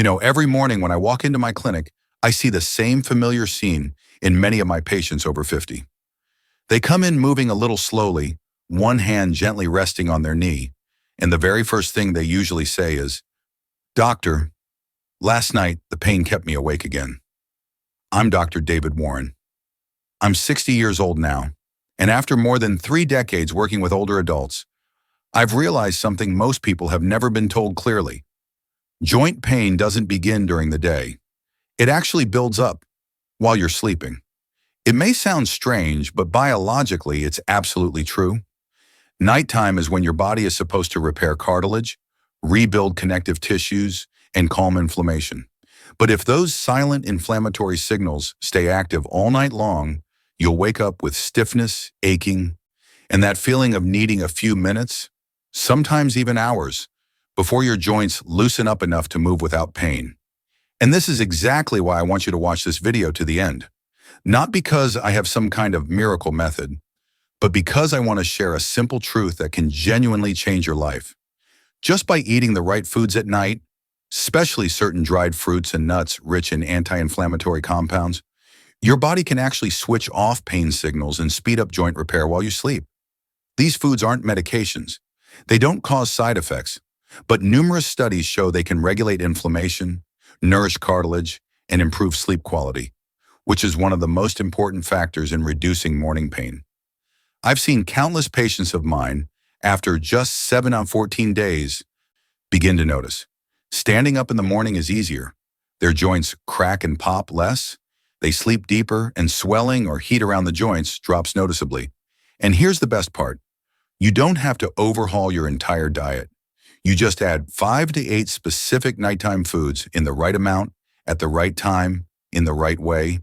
Every morning when I walk into my clinic, I see the same familiar scene in many of my patients over 50. They come in moving a little slowly, one hand gently resting on their knee, and the very first thing they usually say is, "Doctor, last night the pain kept me awake again." I'm Dr. David Warren. I'm 60 years old now, and after more than 3 decades working with older adults, I've realized something most people have never been told clearly. Joint pain doesn't begin during the day. It actually builds up while you're sleeping. It may sound strange, but biologically it's absolutely true. Nighttime is when your body is supposed to repair cartilage, rebuild connective tissues, and calm inflammation. But if those silent inflammatory signals stay active all night long, you'll wake up with stiffness, aching, and that feeling of needing a few minutes, sometimes even hours, before your joints loosen up enough to move without pain. And this is exactly why I want you to watch this video to the end. Not because I have some kind of miracle method, but because I want to share a simple truth that can genuinely change your life. Just by eating the right foods at night, especially certain dried fruits and nuts rich in anti-inflammatory compounds, your body can actually switch off pain signals and speed up joint repair while you sleep. These foods aren't medications. They don't cause side effects, but numerous studies show they can regulate inflammation, nourish cartilage, and improve sleep quality, which is one of the most important factors in reducing morning pain. I've seen countless patients of mine, after just 7 on 14 days, begin to notice. Standing up in the morning is easier. Their joints crack and pop less. They sleep deeper, and swelling or heat around the joints drops noticeably. And here's the best part. You don't have to overhaul your entire diet. You just add 5 to 8 specific nighttime foods in the right amount, at the right time, in the right way,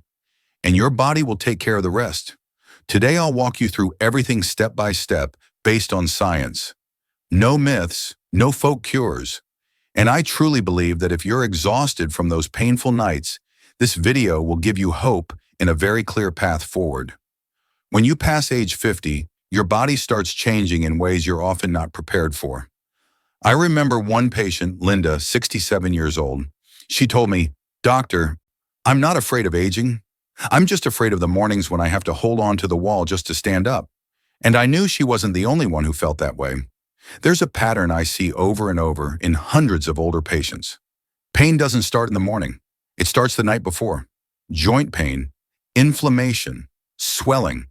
and your body will take care of the rest. Today I'll walk you through everything step by step based on science. No myths, no folk cures. And I truly believe that if you're exhausted from those painful nights, this video will give you hope and a very clear path forward. When you pass age 50, your body starts changing in ways you're often not prepared for. I remember one patient, Linda, 67 years old. She told me, "Doctor, I'm not afraid of aging. I'm just afraid of the mornings when I have to hold on to the wall just to stand up." And I knew she wasn't the only one who felt that way. There's a pattern I see over and over in hundreds of older patients. Pain doesn't start in the morning. It starts the night before. Joint pain, inflammation, swelling.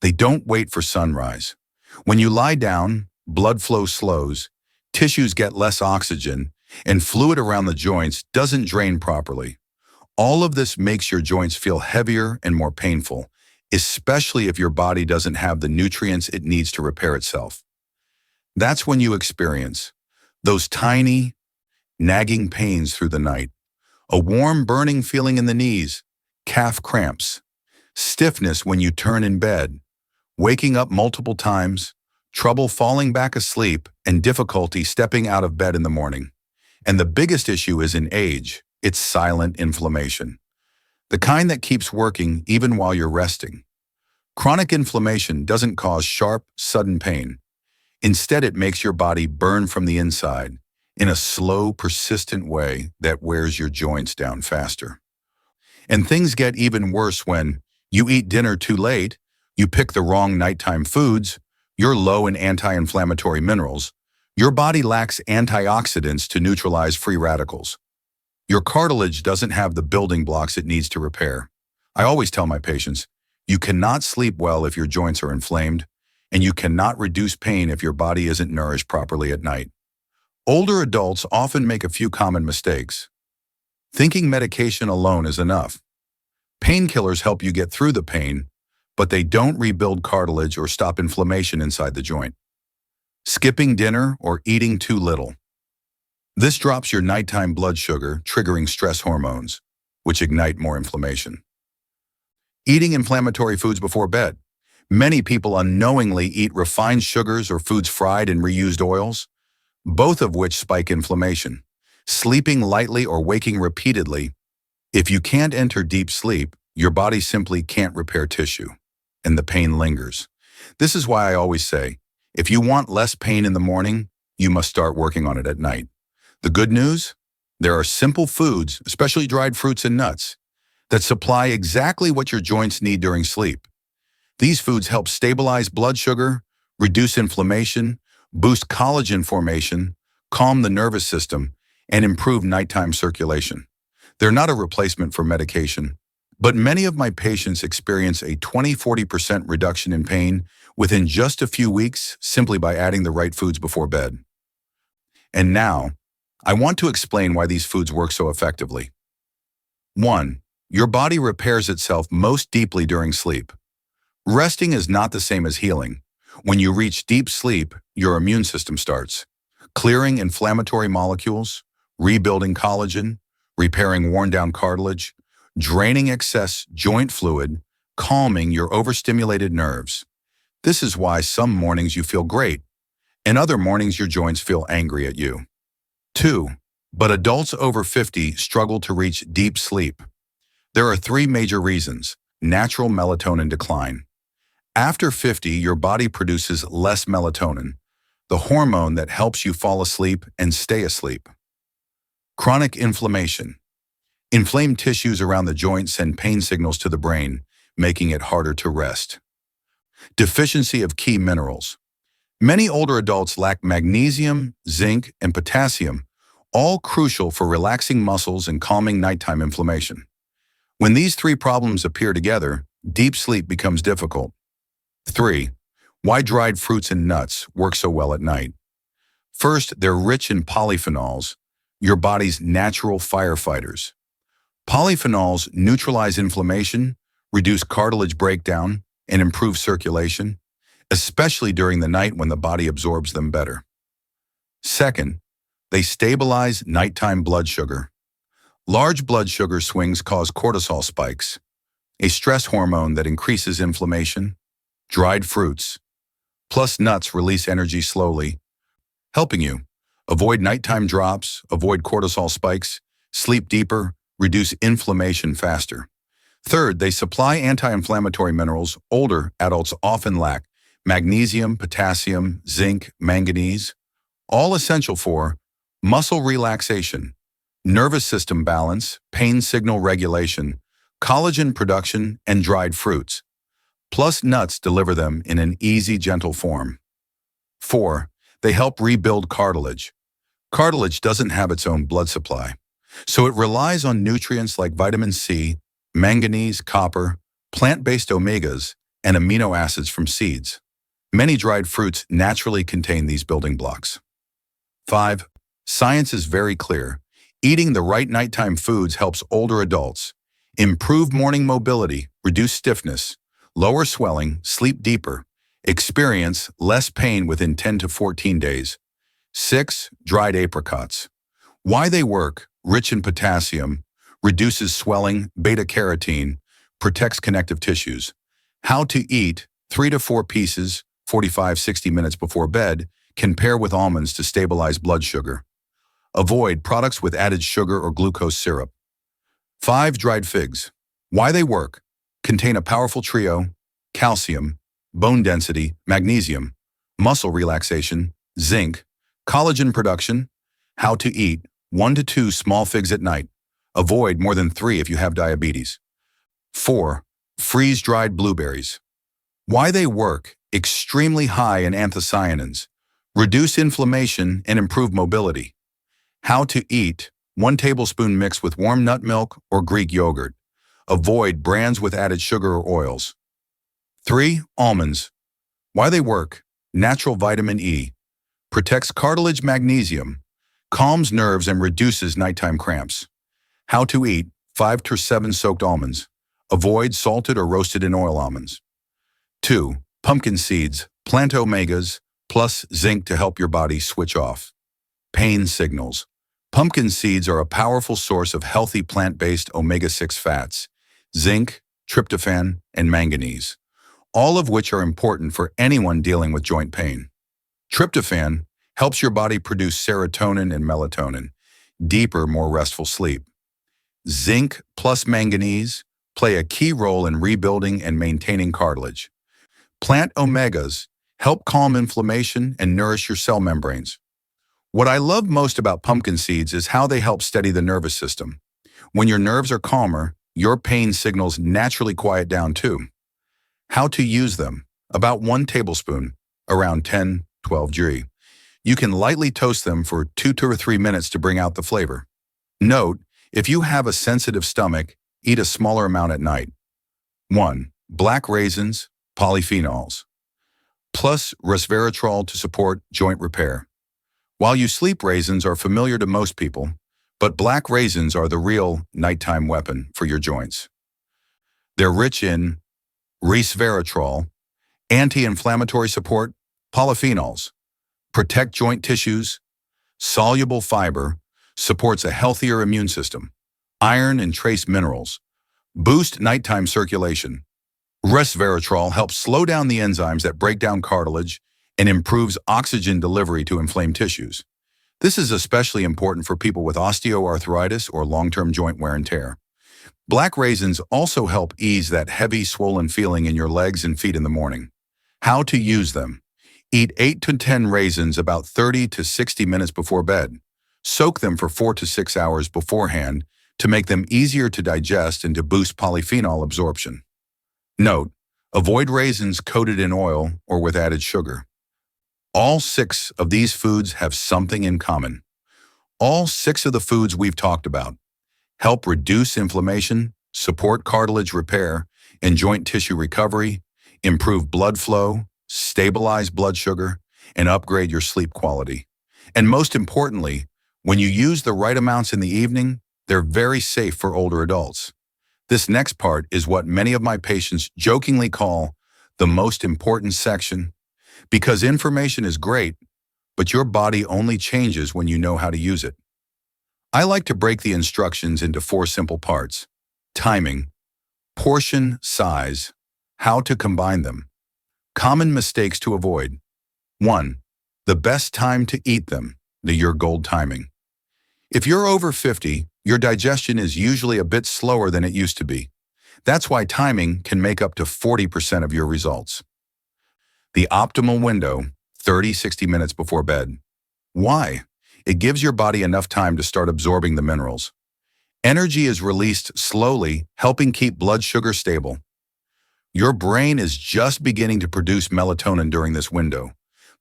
They don't wait for sunrise. When you lie down, blood flow slows, tissues get less oxygen, and fluid around the joints doesn't drain properly. All of this makes your joints feel heavier and more painful, especially if your body doesn't have the nutrients it needs to repair itself. That's when you experience those tiny, nagging pains through the night, a warm, burning feeling in the knees, calf cramps, stiffness when you turn in bed, waking up multiple times, trouble falling back asleep, and difficulty stepping out of bed in the morning. And the biggest issue is in age. It's silent inflammation, the kind that keeps working even while you're resting. Chronic inflammation doesn't cause sharp, sudden pain. Instead, it makes your body burn from the inside in a slow, persistent way that wears your joints down faster. And things get even worse when you eat dinner too late, you pick the wrong nighttime foods, you're low in anti-inflammatory minerals, your body lacks antioxidants to neutralize free radicals. Your cartilage doesn't have the building blocks it needs to repair. I always tell my patients, you cannot sleep well if your joints are inflamed, and you cannot reduce pain if your body isn't nourished properly at night. Older adults often make a few common mistakes. Thinking medication alone is enough. Painkillers help you get through the pain, but they don't rebuild cartilage or stop inflammation inside the joint. Skipping dinner or eating too little. This drops your nighttime blood sugar, triggering stress hormones, which ignite more inflammation. Eating inflammatory foods before bed. Many people unknowingly eat refined sugars or foods fried in reused oils, both of which spike inflammation. Sleeping lightly or waking repeatedly. If you can't enter deep sleep, your body simply can't repair tissue, and the pain lingers. This is why I always say, if you want less pain in the morning, you must start working on it at night. The good news? There are simple foods, especially dried fruits and nuts, that supply exactly what your joints need during sleep. These foods help stabilize blood sugar, reduce inflammation, boost collagen formation, calm the nervous system, and improve nighttime circulation. They're not a replacement for medication, but many of my patients experience a 20–40% reduction in pain within just a few weeks simply by adding the right foods before bed. And now, I want to explain why these foods work so effectively. 1. Your body repairs itself most deeply during sleep. Resting is not the same as healing. When you reach deep sleep, your immune system starts clearing inflammatory molecules, rebuilding collagen, repairing worn-down cartilage, draining excess joint fluid, calming your overstimulated nerves. This is why some mornings you feel great, and other mornings your joints feel angry at you. 2. But adults over 50 struggle to reach deep sleep. There are 3 major reasons. Natural melatonin decline. After 50, your body produces less melatonin, the hormone that helps you fall asleep and stay asleep. Chronic inflammation. Inflamed tissues around the joint send pain signals to the brain, making it harder to rest. Deficiency of key minerals. Many older adults lack magnesium, zinc, and potassium, all crucial for relaxing muscles and calming nighttime inflammation. When these 3 problems appear together, deep sleep becomes difficult. 3. Why dried fruits and nuts work so well at night. First, they're rich in polyphenols, your body's natural firefighters. Polyphenols neutralize inflammation, reduce cartilage breakdown, and improve circulation, especially during the night when the body absorbs them better. Second, they stabilize nighttime blood sugar. Large blood sugar swings cause cortisol spikes, a stress hormone that increases inflammation. Dried fruits, plus nuts release energy slowly, helping you avoid nighttime drops, avoid cortisol spikes, sleep deeper, reduce inflammation faster. Third, they supply anti-inflammatory minerals older adults often lack: magnesium, potassium, zinc, manganese, all essential for muscle relaxation, nervous system balance, pain signal regulation, collagen production, and dried fruits. Plus nuts deliver them in an easy, gentle form. 4. They help rebuild cartilage. Cartilage doesn't have its own blood supply, so it relies on nutrients like vitamin C, manganese, copper, plant-based omegas, and amino acids from seeds. Many dried fruits naturally contain these building blocks. 5. Science is very clear. Eating the right nighttime foods helps older adults improve morning mobility, reduce stiffness, lower swelling, sleep deeper, experience less pain within 10 to 14 days. 6. Dried apricots. Why they work: rich in potassium, reduces swelling, beta-carotene, protects connective tissues. How to eat: 3 to 4 pieces, 45–60 minutes before bed, can pair with almonds to stabilize blood sugar. Avoid products with added sugar or glucose syrup. 5. Dried figs. Why they work: contain a powerful trio: calcium, bone density, magnesium, muscle relaxation, zinc, collagen production. How to eat: 1 to 2 small figs at night. Avoid more than 3 if you have diabetes. 4. Freeze-dried blueberries. Why they work: extremely high in anthocyanins, reduce inflammation and improve mobility. How to eat: 1 tablespoon mixed with warm nut milk or Greek yogurt. Avoid brands with added sugar or oils. 3. Almonds. Why they work: natural vitamin E, protects cartilage, magnesium, calms nerves and reduces nighttime cramps. How to eat: 5 to 7 soaked almonds. Avoid salted or roasted in oil almonds. 2. Pumpkin seeds, plant omegas, plus zinc to help your body switch off. Pain signals. Pumpkin seeds are a powerful source of healthy plant-based omega-6 fats, zinc, tryptophan, and manganese, all of which are important for anyone dealing with joint pain. Tryptophan helps your body produce serotonin and melatonin, deeper, more restful sleep. Zinc plus manganese play a key role in rebuilding and maintaining cartilage. Plant omegas help calm inflammation and nourish your cell membranes. What I love most about pumpkin seeds is how they help steady the nervous system. When your nerves are calmer, your pain signals naturally quiet down too. How to use them? About 1 tablespoon, around 10-12 G. You can lightly toast them for 2 to 3 minutes to bring out the flavor. Note, if you have a sensitive stomach, eat a smaller amount at night. 1. Black raisins, polyphenols, plus resveratrol to support joint repair. While you sleep raisins are familiar to most people, but black raisins are the real nighttime weapon for your joints. They're rich in resveratrol, anti-inflammatory support, polyphenols, protect joint tissues, soluble fiber, supports a healthier immune system, iron and trace minerals, boost nighttime circulation. Resveratrol helps slow down the enzymes that break down cartilage and improves oxygen delivery to inflamed tissues. This is especially important for people with osteoarthritis or long-term joint wear and tear. Black raisins also help ease that heavy, swollen feeling in your legs and feet in the morning. How to use them? Eat 8 to 10 raisins about 30 to 60 minutes before bed. Soak them for 4 to 6 hours beforehand to make them easier to digest and to boost polyphenol absorption. Note, avoid raisins coated in oil or with added sugar. All 6 of these foods have something in common. All 6 of the foods we've talked about help reduce inflammation, support cartilage repair and joint tissue recovery, improve blood flow, stabilize blood sugar, and upgrade your sleep quality. And most importantly, when you use the right amounts in the evening, they're very safe for older adults. This next part is what many of my patients jokingly call the most important section, because information is great, but your body only changes when you know how to use it. I like to break the instructions into 4 simple parts: timing, portion size, how to combine them, common mistakes to avoid. 1. The best time to eat them, your gold timing. If you're over 50, your digestion is usually a bit slower than it used to be. That's why timing can make up to 40% of your results. The optimal window, 30-60 minutes before bed. Why? It gives your body enough time to start absorbing the minerals. Energy is released slowly, helping keep blood sugar stable. Your brain is just beginning to produce melatonin during this window.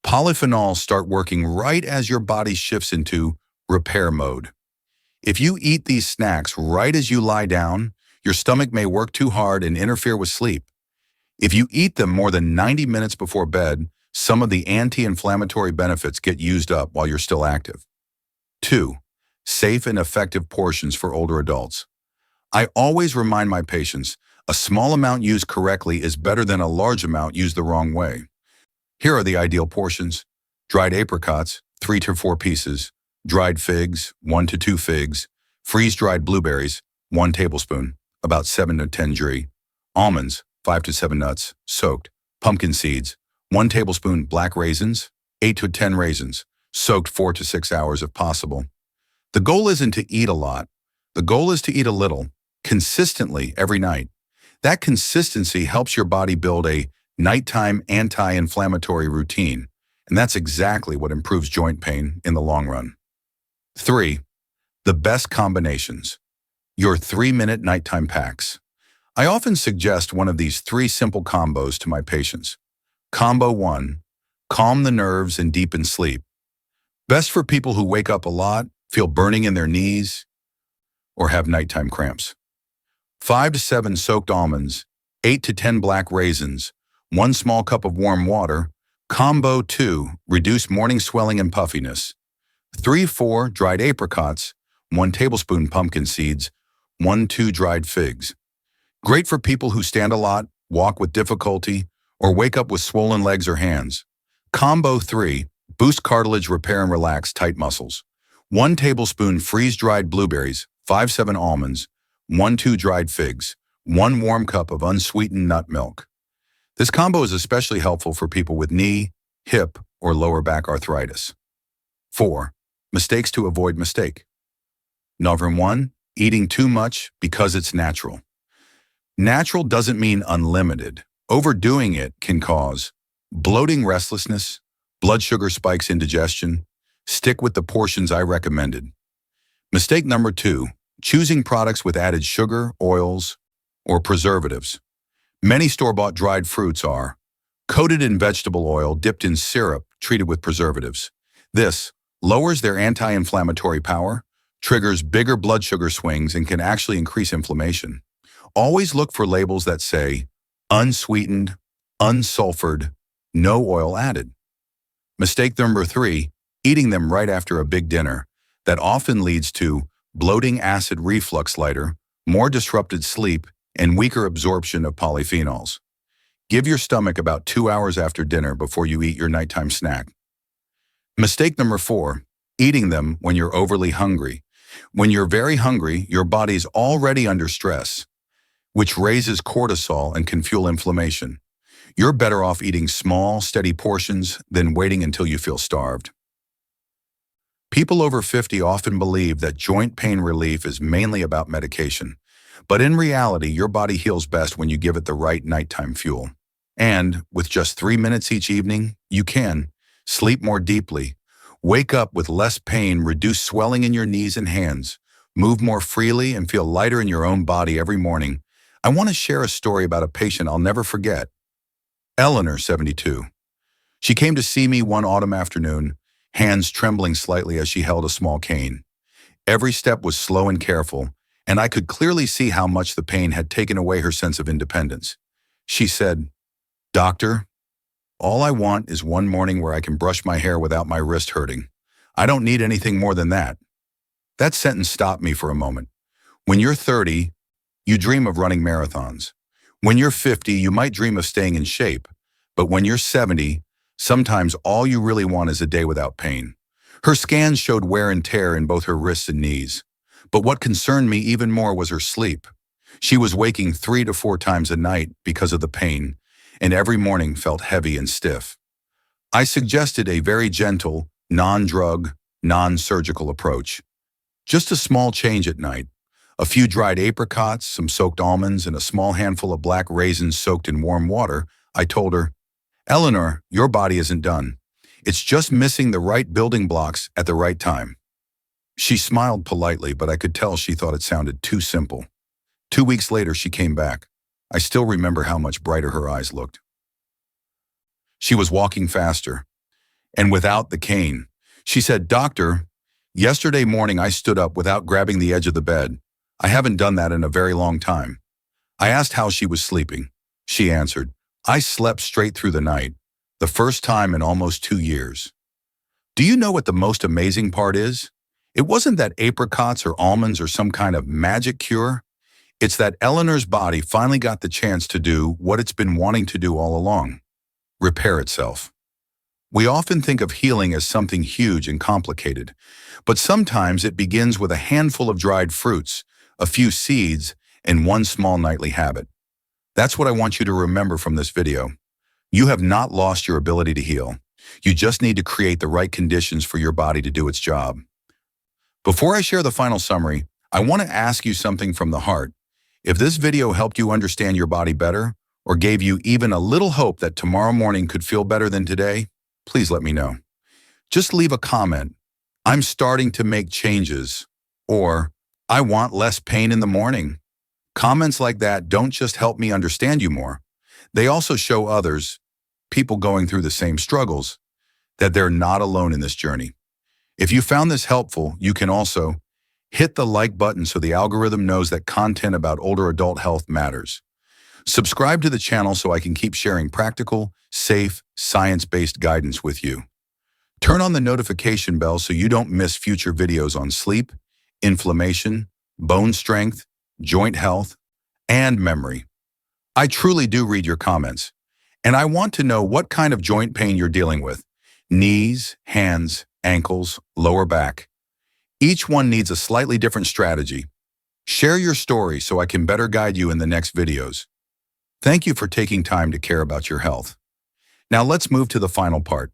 Polyphenols start working right as your body shifts into repair mode. If you eat these snacks right as you lie down, your stomach may work too hard and interfere with sleep. If you eat them more than 90 minutes before bed, some of the anti-inflammatory benefits get used up while you're still active. 2. Safe and effective portions for older adults. I always remind my patients, a small amount used correctly is better than a large amount used the wrong way. Here are the ideal portions: dried apricots, 3 to 4 pieces, dried figs, 1 to 2 figs, freeze-dried blueberries, 1 tablespoon, about 7 to 10 G, almonds, 5 to 7 nuts, soaked, pumpkin seeds, 1 tablespoon black raisins, 8 to 10 raisins, soaked 4 to 6 hours if possible. The goal isn't to eat a lot. The goal is to eat a little, consistently every night. That consistency helps your body build a nighttime anti-inflammatory routine, and that's exactly what improves joint pain in the long run. 3. The best combinations. Your 3-minute nighttime packs. I often suggest one of these 3 simple combos to my patients. Combo 1. Calm the nerves and deepen sleep. Best for people who wake up a lot, feel burning in their knees, or have nighttime cramps. 5 to 7 soaked almonds, 8 to 10 black raisins, 1 small cup of warm water. Combo 2. Reduce morning swelling and puffiness. 3-4 dried apricots, 1 tablespoon pumpkin seeds, 1-2 dried figs. Great for people who stand a lot, walk with difficulty, or wake up with swollen legs or hands. Combo 3. Boost cartilage repair and relax tight muscles. 1 tablespoon freeze-dried blueberries, 5-7 almonds, 1-2 dried figs, 1 warm cup of unsweetened nut milk. This combo is especially helpful for people with knee, hip, or lower back arthritis. 4. Mistakes to avoid mistake. Number 1. Eating too much because it's natural. Natural doesn't mean unlimited. Overdoing it can cause bloating, restlessness, blood sugar spikes, indigestion, Stick with the portions I recommended. Mistake number 2, choosing products with added sugar, oils, or preservatives. Many store-bought dried fruits are coated in vegetable oil dipped in syrup treated with preservatives. This lowers their anti-inflammatory power, triggers bigger blood sugar swings, and can actually increase inflammation. Always look for labels that say unsweetened, unsulfured, no oil added. Mistake number 3, eating them right after a big dinner. That often leads to bloating, acid reflux later, more disrupted sleep, and weaker absorption of polyphenols. Give your stomach about 2 hours after dinner before you eat your nighttime snack. Mistake number 4, eating them when you're overly hungry. When you're very hungry, your body's already under stress, which raises cortisol and can fuel inflammation. You're better off eating small, steady portions than waiting until you feel starved. People over 50 often believe that joint pain relief is mainly about medication, but in reality, your body heals best when you give it the right nighttime fuel. And with just 3 minutes each evening, you can sleep more deeply, wake up with less pain, reduce swelling in your knees and hands, move more freely, and feel lighter in your own body every morning. I want to share a story about a patient I'll never forget. Eleanor, 72. She came to see me one autumn afternoon, hands trembling slightly as she held a small cane. Every step was slow and careful, and I could clearly see how much the pain had taken away her sense of independence. She said, "Doctor, all I want is one morning where I can brush my hair without my wrist hurting. I don't need anything more than that." That sentence stopped me for a moment. When you're 30, you dream of running marathons. When you're 50, you might dream of staying in shape. But when you're 70, sometimes all you really want is a day without pain. Her scans showed wear and tear in both her wrists and knees. But what concerned me even more was her sleep. She was waking 3 to 4 times a night because of the pain, and every morning felt heavy and stiff. I suggested a very gentle, non-drug, non-surgical approach. Just a small change at night. A few dried apricots, some soaked almonds, and a small handful of black raisins soaked in warm water. I told her, "Eleanor, your body isn't done. It's just missing the right building blocks at the right time." She smiled politely, but I could tell she thought it sounded too simple. 2 weeks later, she came back. I still remember how much brighter her eyes looked. She was walking faster, and without the cane. She said, "Doctor, yesterday morning I stood up without grabbing the edge of the bed. I haven't done that in a very long time." I asked how she was sleeping. She answered, "I slept straight through the night, the first time in almost 2 years." Do you know what the most amazing part is? It wasn't that apricots or almonds or some kind of magic cure. It's that Eleanor's body finally got the chance to do what it's been wanting to do all along: repair itself. We often think of healing as something huge and complicated, but sometimes it begins with a handful of dried fruits, a few seeds, and one small nightly habit. That's what I want you to remember from this video. You have not lost your ability to heal. You just need to create the right conditions for your body to do its job. Before I share the final summary, I want to ask you something from the heart. If this video helped you understand your body better, or gave you even a little hope that tomorrow morning could feel better than today, please let me know. Just leave a comment. "I'm starting to make changes," or "I want less pain in the morning." Comments like that don't just help me understand you more. They also show others, people going through the same struggles, that they're not alone in this journey. If you found this helpful, you can also hit the like button so the algorithm knows that content about older adult health matters. Subscribe to the channel so I can keep sharing practical, safe, science-based guidance with you. Turn on the notification bell so you don't miss future videos on sleep, inflammation, bone strength, joint health, and memory. I truly do read your comments, and I want to know what kind of joint pain you're dealing with: knees, hands, ankles, lower back. Each one needs a slightly different strategy. Share your story so I can better guide you in the next videos. Thank you for taking time to care about your health. Now let's move to the final part,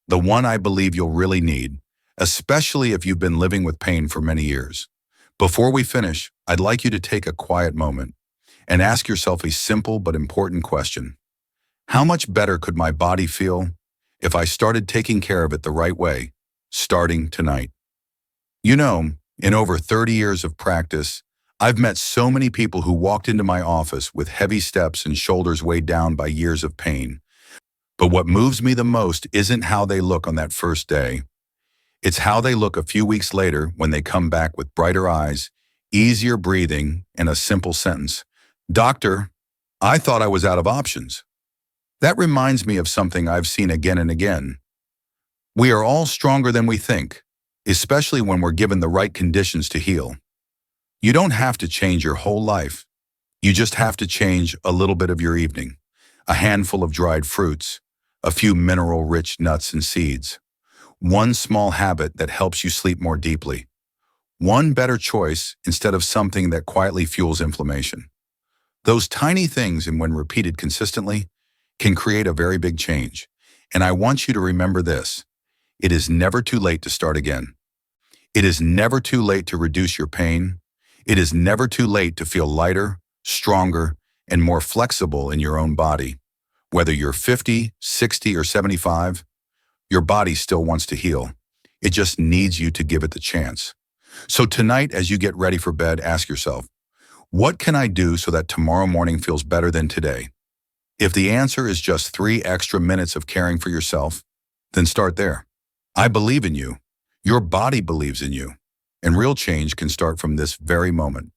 the one I believe you'll really need, especially if you've been living with pain for many years. Before we finish, I'd like you to take a quiet moment and ask yourself a simple but important question. How much better could my body feel if I started taking care of it the right way? starting tonight. You know, in over 30 years of practice, I've met so many people who walked into my office with heavy steps and shoulders weighed down by years of pain. But what moves me the most isn't how they look on that first day. It's how they look a few weeks later when they come back with brighter eyes, easier breathing, and a simple sentence. Doctor, I thought I was out of options. That reminds me of something I've seen again and again. We are all stronger than we think, especially when we're given the right conditions to heal. You don't have to change your whole life. You just have to change a little bit of your evening, a handful of dried fruits, a few mineral-rich nuts and seeds, one small habit that helps you sleep more deeply, one better choice instead of something that quietly fuels inflammation. Those tiny things, and when repeated consistently, can create a very big change. And I want you to remember this. It is never too late to start again. It is never too late to reduce your pain. It is never too late to feel lighter, stronger, and more flexible in your own body. Whether you're 50, 60, or 75, your body still wants to heal. It just needs you to give it the chance. So tonight, as you get ready for bed, ask yourself, what can I do so that tomorrow morning feels better than today? If the answer is just 3 extra minutes of caring for yourself, then start there. I believe in you. Your body believes in you. And real change can start from this very moment.